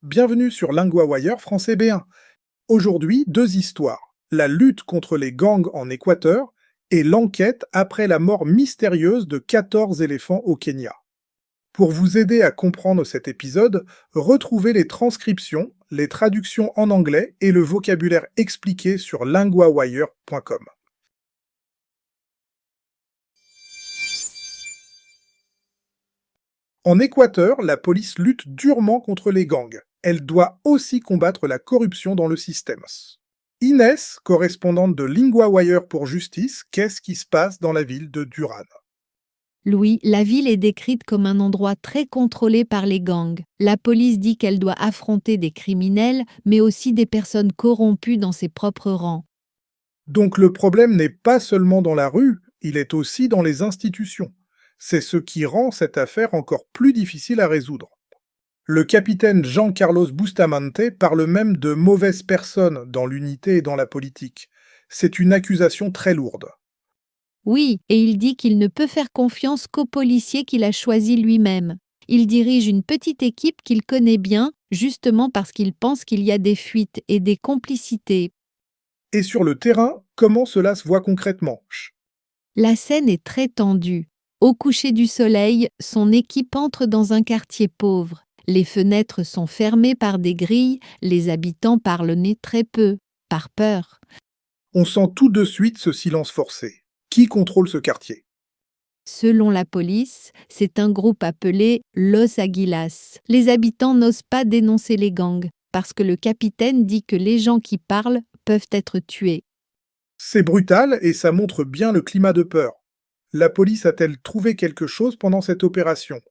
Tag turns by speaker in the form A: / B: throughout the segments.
A: Bienvenue sur LinguaWire français B1. Aujourd'hui, deux histoires. La lutte contre les gangs en Équateur et l'enquête après la mort mystérieuse de 14 éléphants au Kenya. Pour vous aider à comprendre cet épisode, retrouvez les transcriptions, les traductions en anglais et le vocabulaire expliqué sur linguawire.com. En Équateur, la police lutte durement contre les gangs. Elle doit aussi combattre la corruption dans le système. Inès, correspondante de LinguaWire pour Justice, qu'est-ce qui se passe dans la ville de Durán?
B: Louis, la ville est décrite comme un endroit très contrôlé par les gangs. La police dit qu'elle doit affronter des criminels, mais aussi des personnes corrompues dans ses propres rangs.
A: Donc le problème n'est pas seulement dans la rue, il est aussi dans les institutions. C'est ce qui rend cette affaire encore plus difficile à résoudre. Le capitaine Jean-Carlos Bustamante parle même de mauvaises personnes dans l'unité et dans la politique. C'est une accusation très lourde.
B: Oui, et il dit qu'il ne peut faire confiance qu'aux policiers qu'il a choisis lui-même. Il dirige une petite équipe qu'il connaît bien, justement parce qu'il pense qu'il y a des fuites et des complicités.
A: Et sur le terrain, comment cela se voit concrètement?
B: La scène est très tendue. Au coucher du soleil, son équipe entre dans un quartier pauvre. Les fenêtres sont fermées par des grilles, les habitants parlent nez très peu, par peur.
A: On sent tout de suite ce silence forcé. Qui contrôle ce quartier?
B: Selon la police, c'est un groupe appelé Los Aguilas. Les habitants n'osent pas dénoncer les gangs, parce que le capitaine dit que les gens qui parlent peuvent être tués.
A: C'est brutal et ça montre bien le climat de peur. La police a-t-elle trouvé quelque chose pendant cette opération?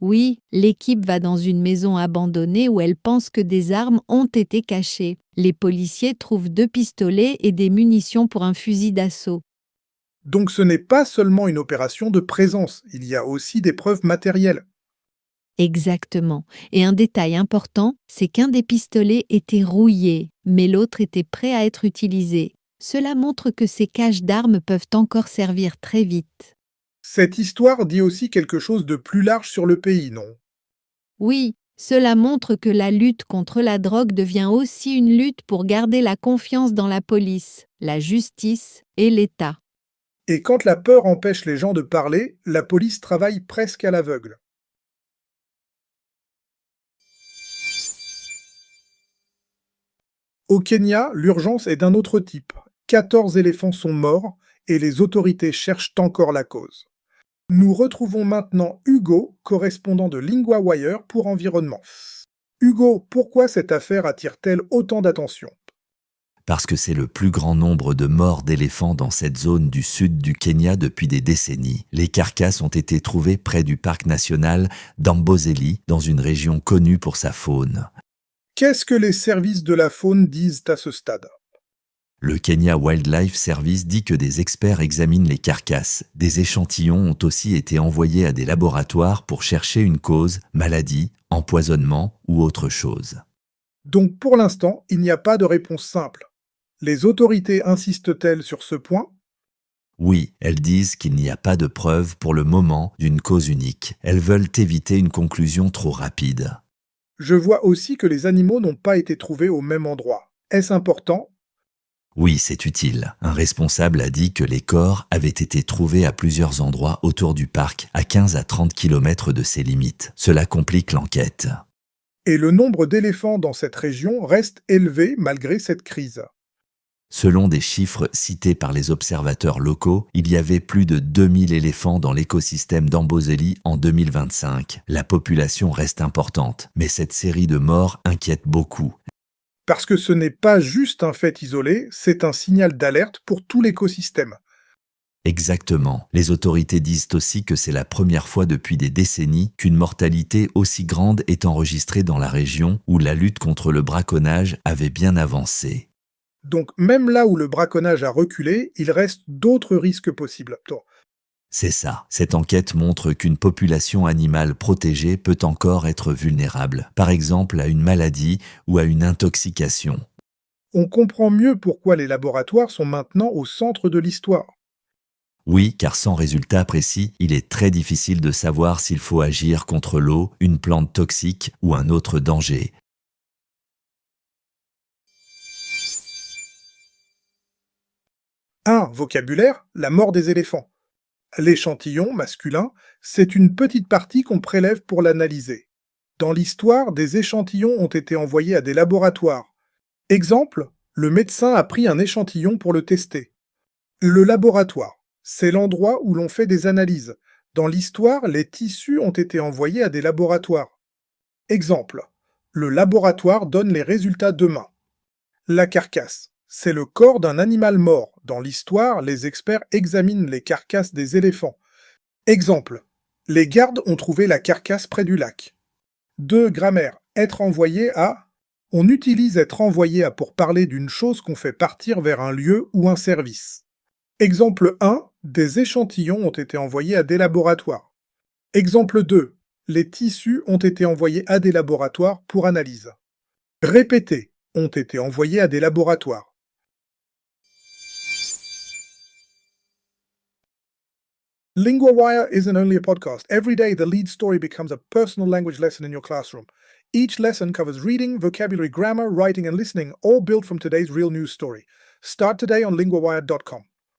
B: Oui, l'équipe va dans une maison abandonnée où elle pense que des armes ont été cachées. Les policiers trouvent 2 pistolets et des munitions pour un fusil d'assaut.
A: Donc ce n'est pas seulement une opération de présence, il y a aussi des preuves matérielles.
B: Exactement. Et un détail important, c'est qu'un des pistolets était rouillé, mais l'autre était prêt à être utilisé. Cela montre que ces caches d'armes peuvent encore servir très vite.
A: Cette histoire dit aussi quelque chose de plus large sur le pays, non?
B: Oui, cela montre que la lutte contre la drogue devient aussi une lutte pour garder la confiance dans la police, la justice et l'État.
A: Et quand la peur empêche les gens de parler, la police travaille presque à l'aveugle. Au Kenya, l'urgence est d'un autre type. 14 éléphants sont morts et les autorités cherchent encore la cause. Nous retrouvons maintenant Hugo, correspondant de LinguaWire pour Environnement. Hugo, pourquoi cette affaire attire-t-elle autant d'attention?
C: Parce que c'est le plus grand nombre de morts d'éléphants dans cette zone du sud du Kenya depuis des décennies. Les carcasses ont été trouvées près du parc national d'Amboseli, dans une région connue pour sa faune.
A: Qu'est-ce que les services de la faune disent à ce stade?
C: Le Kenya Wildlife Service dit que des experts examinent les carcasses. Des échantillons ont aussi été envoyés à des laboratoires pour chercher une cause, maladie, empoisonnement ou autre chose.
A: Donc pour l'instant, il n'y a pas de réponse simple. Les autorités insistent-elles sur ce point?
C: Oui, elles disent qu'il n'y a pas de preuve pour le moment d'une cause unique. Elles veulent éviter une conclusion trop rapide.
A: Je vois aussi que les animaux n'ont pas été trouvés au même endroit. Est-ce important?
C: Oui, c'est utile. Un responsable a dit que les corps avaient été trouvés à plusieurs endroits autour du parc, à 15 à 30 km de ses limites. Cela complique l'enquête.
A: Et le nombre d'éléphants dans cette région reste élevé malgré cette crise.
C: Selon des chiffres cités par les observateurs locaux, il y avait plus de 2000 éléphants dans l'écosystème d'Amboseli en 2025. La population reste importante, mais cette série de morts inquiète beaucoup.
A: Parce que ce n'est pas juste un fait isolé, c'est un signal d'alerte pour tout l'écosystème.
C: Exactement. Les autorités disent aussi que c'est la première fois depuis des décennies qu'une mortalité aussi grande est enregistrée dans la région où la lutte contre le braconnage avait bien avancé.
A: Donc même là où le braconnage a reculé, il reste d'autres risques possibles.
C: C'est ça. Cette enquête montre qu'une population animale protégée peut encore être vulnérable, par exemple à une maladie ou à une intoxication.
A: On comprend mieux pourquoi les laboratoires sont maintenant au centre de l'histoire.
C: Oui, car sans résultat précis, il est très difficile de savoir s'il faut agir contre l'eau, une plante toxique ou un autre danger.
A: 1. Vocabulaire, la mort des éléphants. L'échantillon masculin, c'est une petite partie qu'on prélève pour l'analyser. Dans l'histoire, des échantillons ont été envoyés à des laboratoires. Exemple, le médecin a pris un échantillon pour le tester. Le laboratoire, c'est l'endroit où l'on fait des analyses. Dans l'histoire, les tissus ont été envoyés à des laboratoires. Exemple, le laboratoire donne les résultats demain. La carcasse, c'est le corps d'un animal mort. Dans l'histoire, les experts examinent les carcasses des éléphants. Exemple, les gardes ont trouvé la carcasse près du lac. 2. Grammaire, être envoyé à. On utilise être envoyé à pour parler d'une chose qu'on fait partir vers un lieu ou un service. Exemple 1, des échantillons ont été envoyés à des laboratoires. Exemple 2, les tissus ont été envoyés à des laboratoires pour analyse. Répétez, ont été envoyés à des laboratoires. LinguaWire isn't only a podcast. Every day, the lead story becomes a personal language lesson in your classroom. Each lesson covers reading, vocabulary, grammar, writing, and listening, all built from today's real news story. Start today on linguawire.com.